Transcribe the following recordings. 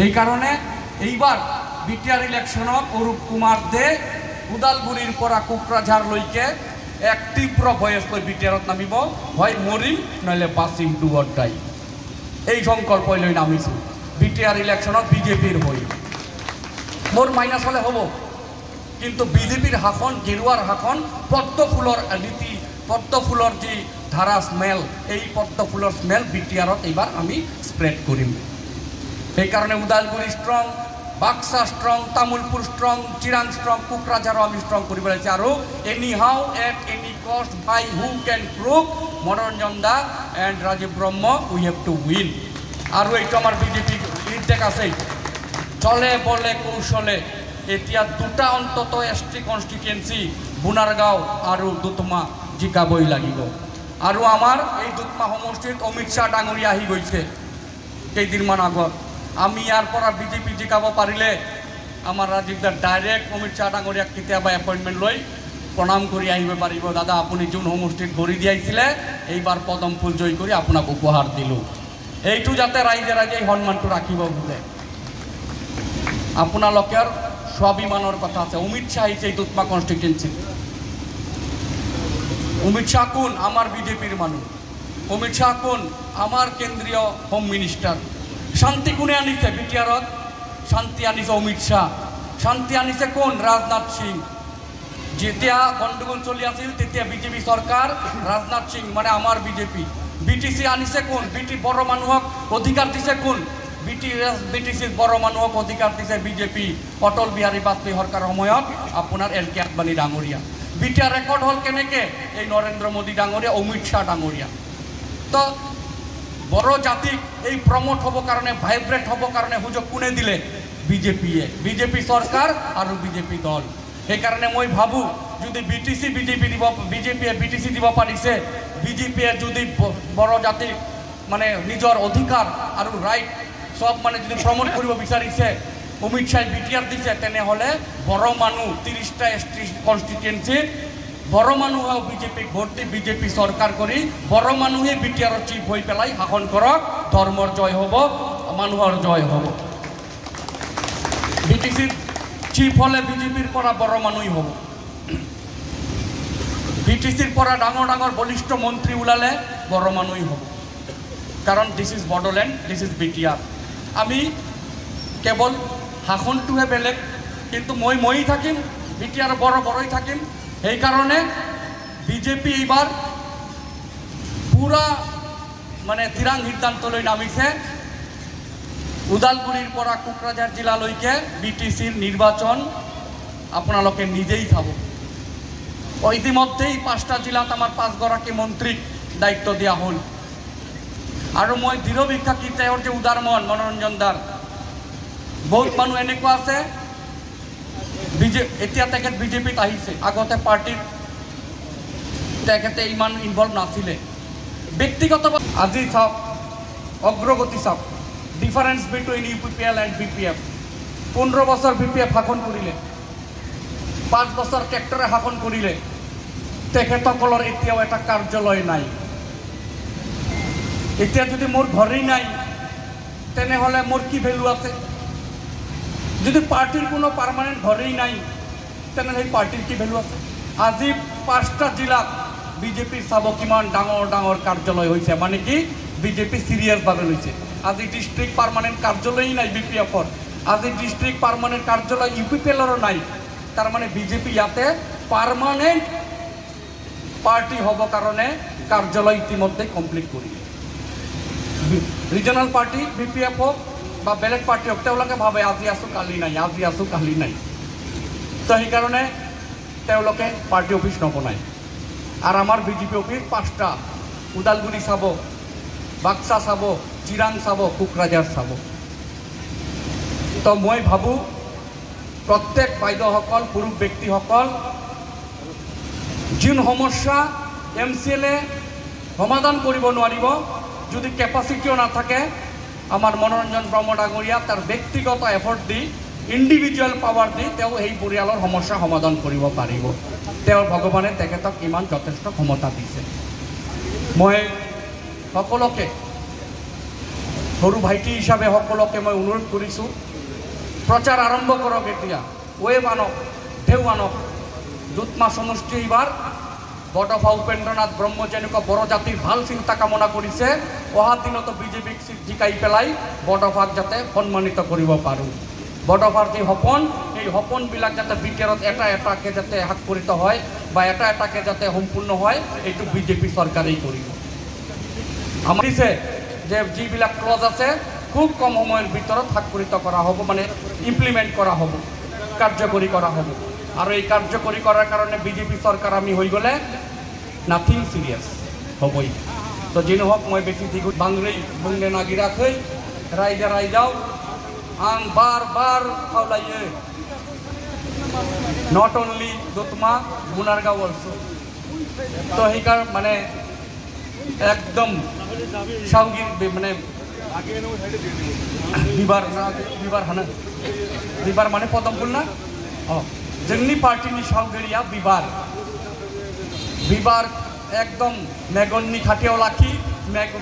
এই কাৰণে এইবাৰ বিটিআৰ ইলেকশনত অৰূপ কুমাৰ দে উদালগুড়িৰ পৰা কোকৰাঝাৰ লৈকে এক তীব্ৰ ভয়েস লৈ বিটিআৰত নামিব, হয় মৰিম নহলে বাচিম ডু অর ডাই। এই সংকল্প লৈ নামিছো বিটিআর ইলেকশনত বিজেপির হৈ। মোর মাইনাস হলে হব, কিন্তু বিজেপির শাসন গেরুয়ার শাসন পদ্ম ফুলৰ নীতি, পদ্ম ফুলৰ যে ধাৰা স্মেল, এই পদ্ম ফুলৰ স্মেল বিটিআৰত এইবার আমি স্প্রেড করিম। সেই কারণে Udalguri strong, Baksa strong, Tamulpur strong, Chirang strong, কোকরাঝারও আমি স্ট্রং করি পেলাইছি। আর any how at any cost by who can prove Manoranjan দা and Rajiv Brahma we have to win. আর এইটো আমার বিজেপি ইনটেক আছে, চলে বলে কৌশলে এতিয়া দুটা অন্তত এসটি কনস্টিটুয়েন্সি বুনারগাঁও আর দুতমা জিকাবই লাগিব। আর আমার এই দুতমা সমষ্টিত অমিত শাহ ডাঙৰীয়া আহি গৈছে কেইদিনমান আগত। আমি ইয়াৰ পৰা বিজেপি জিকাব পাৰিলে আমাৰ ৰাজীৱদাৰ ডাইৰেক্ট অমিত শাহ ডাঙৰীয়াক কেতিয়াবা এপইণ্টমেণ্ট লৈ প্ৰণাম কৰি আহিব পাৰিব। দাদা আপুনি যোন সমষ্টিত ভৰি দিয়াইছিলে এইবাৰ পদম ফুল জয় কৰি আপোনাক উপহাৰ দিলোঁ। এইটো যাতে ৰাইজে ৰাইজে এই সন্মানটো ৰাখিব বোলে। আপোনালোকৰ স্বাভিমানৰ কথা আছে। অমিত শাহ আহিছে এই দুতমা কনষ্টিটুৱেঞ্চিত। অমিত শাহ কোন? আমার বিজেপির মানুষ। অমিত শাহ কোন? আমার কেন্দ্রীয় হোম মিনিস্টার। শান্তি কোনে আনিছে বিটিআরত? শান্তি আনিছে অমিত শাহ। শান্তি আনিছে কোন? রাজনাথ সিং। যেতিয়া গণ্ডগোল চলি আছিল তেতিয়া বিজেপি সরকার, রাজনাথ সিং মানে আমার বিজেপি। বিটিসি আনিছে কোন? বিটি বড় মানুহক অধিকার দিছে কোন? বিটিসির বড় মানুহক অধিকার দিছে বিজেপি। অটল বিহারী বাজপেয়ী সরকার সময়ত আপনার এল কে আদবানী ডাঙৰীয়া। বিটিআৰ ৰেকৰ্ড হল কেনেকে? এই নৰেন্দ্ৰ মোদী ডাঙৰীয়া, অমিত শাহ ডাঙৰীয়া। তো বড় জাতিক এই প্রমোট হব কারণে, ভাইব্রেট হব কারণে সুযোগ কোনে দিলে? বিজেপিয়ে, বিজেপি সরকার আর বিজেপি দল। সেই কারণে মই ভাবো যদি বিটিসি বিজেপিয়ে বিটিসি দিব পাৰিছে, বিজেপিয়ে যদি বড় জাতিক মানে নিজৰ অধিকাৰ আৰু ৰাইট সব মানে যদি প্ৰমোট কৰিব বিচাৰিছে, অমিত শাহ বিটিআর দিছে, তেনেহলে বড় মানুষ 30টা এসটি কনস্টিটুয়েন্সিত বড় মানুষ বিজেপিক ভোট দি বিজেপি সরকার করি বড় মানুষে বিটিআর চিফ হয়ে পেলাই শাসন করক। ধর্মর জয় হব, মানুহর জয় হব। বিটিসির চিফ হলে বিজেপির পৰা বড় মানুষই হব। বিটিসিৰ পৰা ডাঙর ডাঙর বলিষ্ঠ মন্ত্রী ওলালে বড় মানুষই হব। কারণ this is Bodoland, this is BTR. আমি কেবল শাসনটোহে বেলেগ, কিন্তু মই থাকিম, বিটিআর বড় বড়ই থাকিম। এই কারণে বিজেপি এইবার পুরা মানে তিরাং সিদ্ধান্ত লৈ নামিছে। উদালগুড়ির পৰা কোকৰাঝাৰ জেলালৈকে বিটিসিৰ নিৰ্বাচন আপোনালোকে নিজেই চাব। ইতিমধ্যেই 5টা জেলাত আমাৰ 5গৰাকী মন্ত্ৰীক দায়িত্ব দিয়া হল। আৰ মই দৃঢ় বিশ্বাসী তেওঁৰ যে উদাৰ মন মনোৰঞ্জন দাৰ। বহুত মানুষ এনেকুৱা আছে এতিয়া তেখেত বিজেপিত আহিছে, আগতে পার্টির তেখেতে ইমান ইনভলভ নাছিলে। ব্যক্তিগত আজি চাওক অগ্রগতি চাওক, difference between UPPL and BPF. 15 বছর বিপিএফ শাসন কৰিলে, 5 বছৰ কেক্টৰে শাসন কৰিলে। তেখেতসকলৰ এতিয়াও এটা কাৰ্যালয় নাই। এতিয়া যদি মোৰ ঘৰেই নাই তেনেহলে মোৰ কি ভ্যালু আছে? যদি পার্টির কোনো পার্মানেন্ট ঘরেই নাই তেনেহলে সেই পার্টির কি ভ্যালু আছে? আজি 5টা জেলাত বিজেপির চাব কিমান ডাঙর ডাঙর কার্যালয় হয়েছে, মানে কি বিজেপি সিরিয়াসভাবে লৈছে। আজি ডিস্ট্রিক্ট পার্মানেন্ট কার্যালয়ই নাই বিপিএফর, আজি ডিস্ট্রিক্ট পার্মানেন্ট কার্যালয় ইউপিপিএলরও নাই। তার মানে বিজেপি ইয়াতে পার্মানেন্ট পার্টি হব কারণে কার্যালয় ইতিমধ্যে কমপ্লিট করিলে। রিজনাল পার্টি বিপিএফ হোক বা বেলেগ পার্টি হোক, তেওঁলোকে ভাবে আজি আছো কালি নাই, আজি আছো কালি নাই। তো সেই কারণে তেওঁলোকে পার্টি অফিস নবনায়। আর আমার বিজেপি অফিস 5টা, উদালগুড়ি চাব, বাক্সা চাব, চিরাং চাব, কোকরাঝার চাব। তো মই ভাবো প্রত্যেক বাইদেউসকল, পুৰুষ ব্যক্তিসকল, যোন সমস্যা MCLA সমাধান কৰিব নোৱাৰিব, যদি ক্যাপাসিটিও না থাকে, আমাৰ মনোৰঞ্জন ব্ৰহ্ম ডাঙৰীয়া তাৰ ব্যক্তিগত এফৰ্ট দি, ইন্ডিভিজুয়াল পাওয়াৰ দি সেই পৰিয়ালৰ সমস্যা সমাধান কৰিব পাৰিব। ভগৱানে তেখেতক ইমান যথেষ্ট ক্ষমতা দিছে। মই সকলোকে সৰু ভাইটি হিচাপে সকলোকে মই অনুৰোধ কৰিছোঁ, প্ৰচাৰ আৰম্ভ কৰক। এতিয়া ৱে মানক ঢেউ মানক দুধমা সমষ্টি এইবাৰ বৰদফা উপেন্দ্ৰনাথ ব্ৰহ্ম যেনেকুৱা বড়ো জাতিৰ ভাল চিন্তা কামনা কৰিছে, অহা দিনতো বিজেপিক জিকাই পেলাই বৰদফাক যাতে সন্মানিত কৰিব পাৰোঁ। বৰদফাৰ যি সপোন, এই সপোনবিলাক যাতে বিটিআৰত এটা এটাকৈ যাতে সাক্ষৰিত হয় বা এটা এটাকৈ যাতে সম্পূৰ্ণ হয়, এইটো বিজেপি চৰকাৰেই কৰিব। আমাৰ দিছে যে যিবিলাক ক্লজ আছে খুব কম সময়ৰ ভিতৰত সাক্ষৰিত কৰা হ'ব, মানে ইমপ্লিমেণ্ট কৰা হ'ব, কাৰ্যকৰী কৰা হ'ব। আৰু এই কাৰ্যকৰী কৰাৰ কাৰণে বিজেপি চৰকাৰ আমি হৈ গ'লে নাথিং চিৰিয়াছ হ'বই। তো যি নহওক মই বেছি দীঘল বাংলাই बुंनो नागिराखै। रायजो रायजोआव आं बार खावलायो, नट अनलि दतमा गुनारगाव अलसो। तो সেইকাৰ মানে একদम सावगिर माने बिबार माने पदम फुल ना जोंनि पार्टीनि सावगिरिया बिबार एकदम मेगननि खाथियाव लाखि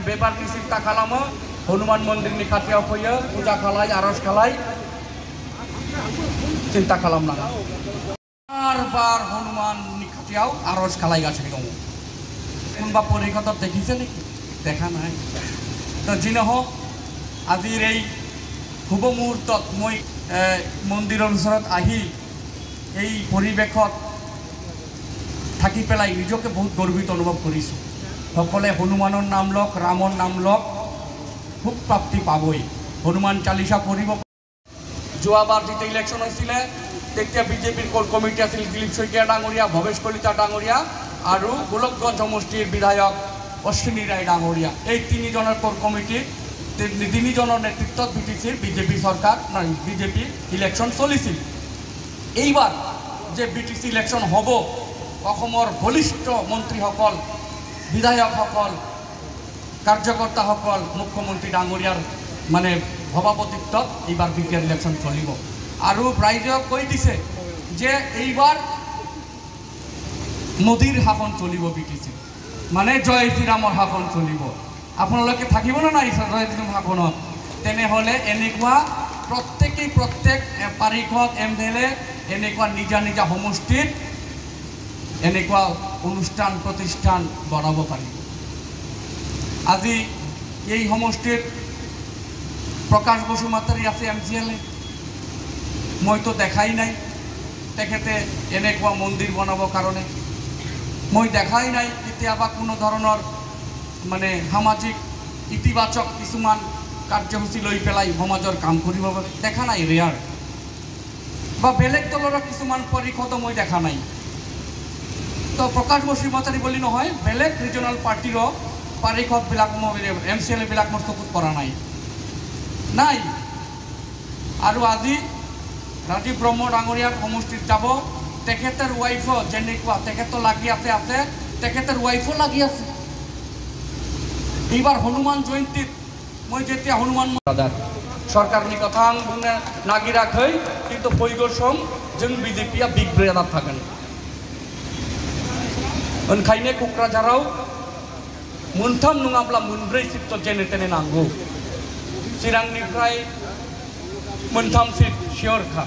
बिबारनि चिन्ता खालामो, हनुमान मन्दिरनि खाथियाव फैयो, पूजा खालाय आरज खालाय, चिन्ता खालामनाङा। बार हनुमाननि खाथियाव आरज खालायगासिनो दङ। কোনোবা পৰীক্ষাত দেখিছে নেকি? দেখা নাই। তো যি নহওক আজিৰ এই শুভ মুহূৰ্তত মই মন্দিৰৰ ওচৰত আহি এই পৰিৱেশত থাকি পেলাই নিজকে বহুত গৰ্বিত অনুভৱ কৰিছোঁ। সকলে হনুমানৰ নাম লওক, ৰামৰ নাম লওক, সুখ প্ৰাপ্তি পাবই। হনুমান চালিচা পঢ়িব। যোৱাবাৰ যেতিয়া ইলেকশ্যন হৈছিলে তেতিয়া বিজেপিৰ কোৰ কমিটি আছিল দিলীপ শইকীয়া ডাঙৰীয়া, ভৱেশ কলিতা ডাঙৰীয়া আৰু গোলকগঞ্জ সমষ্টিৰ বিধায়ক অশ্বিনী ৰায় ডাঙৰীয়া। এই তিনিজনৰ কোৰ কমিটি তিনিজনৰ নেতৃত্বত বিজেপি চৰকাৰ বিজেপি ইলেকশ্যন চলিছিল। এইবাৰ যে বিটিচি ইলেকশ্যন হ'ব, অসমৰ বলিষ্ঠ মন্ত্ৰীসকল, বিধায়কসকল, কাৰ্যকৰ্তাসকল, মুখ্যমন্ত্ৰী ডাঙৰীয়াৰ মানে সভাপতিত্বত এইবাৰ বিটিআৰ ইলেকশ্যন চলিব। আৰু ৰাইজে কৈ দিছে যে এইবাৰ মোদীৰ শাসন চলিব বিটিচি, মানে জয় শ্ৰীৰামৰ শাসন চলিব। আপোনালোকে থাকিব না নাই জয় শ্ৰীৰাম শাসনত? তেনেহ'লে এনেকুৱা প্ৰত্যেক পাৰিষদ MLA এনেকুৱা নিজা নিজা সমষ্টিত এনেকুৱা অনুষ্ঠান প্ৰতিষ্ঠান বঢ়াব পাৰিব। আজি এই সমষ্টিত প্ৰকাশ বসুমতাৰী আছে MCLA, মইতো দেখাই নাই তেখেতে এনেকুৱা মন্দিৰ বনাবৰ কাৰণে। মই দেখাই নাই কেতিয়াবা কোনো ধৰণৰ মানে সামাজিক ইতিবাচক কিছুমান কাৰ্যসূচী লৈ পেলাই সমাজৰ কাম কৰিব দেখা নাই, ৰেয়াৰ। বা বেলেগ দলৰ কিছুমান পৰিষদো মই দেখা নাই। তো প্ৰকাশ বসুমতাৰী বুলি নহয়, বেলেগ ৰিজনেল পাৰ্টিৰো পাৰিষদবিলাক MCLA বিলাক মোৰ চকুত পৰা নাই। আৰু আজি ৰাজীৱ ব্ৰহ্ম ডাঙৰীয়াৰ সমষ্টিত যাব, তেখেতৰ ৱাইফো যেনেকুৱা তেখেতো লাগি আছে, তেখেতৰ ৱাইফো লাগি আছে। এইবাৰ হনুমান জয়ন্তীত মই যেতিয়া হনুমান सरकारनि कथा आं बुंनो नागिराखै, किन्तु फैगौ सम जों बिजेपिया बिग ब्रादार थागोन। ओंखायनो क'क्राझाराव मोनथाम नङाब्ला मोनब्रै सिट जेने तेने नांगौ। चिरांनिफ्राय मोनथाम सिट सियरखा।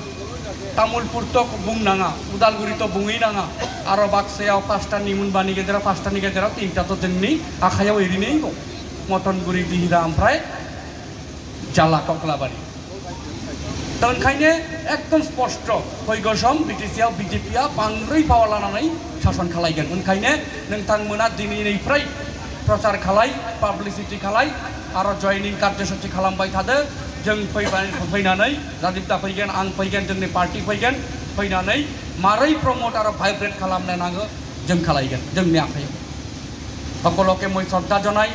तामुलपुरथ' बुंनाङा, उदालगुरिथ' बुंहैनाङा, आरो बाक्सायाव पाँचटानि मोनबानि गेजेराव पाँचटानि गेजेराव तिनटाथ' जोंनि आखायाव ओरैनो दं। मटनगुरि दिहिरा ओमफ्राय जाला कक्लाबारि। दा ओंखायनो एकदम स्पष्ट फैगौ सम बिटिसिआव बिजेपिया बांद्राय पावार लानानै शासन खालायगोन। ओंखायनो नोंथांमोना दिनैनिफ्राय प्रचार खालाय, पाब्लिसिटि खालाय आरो जयनिं कार्यसूचि खालामबाय थादो। जों फैनानै राजिबदा फैगोन, आं फैगोन, जोंनि पार्टी फैगोन, फैनानै मारै प्रमोट आरो भाइब्रेट खालामनो नांगौ जों खालायगोन, जोंनि आखायाव। সকলোকে মই শ্ৰদ্ধা জনাই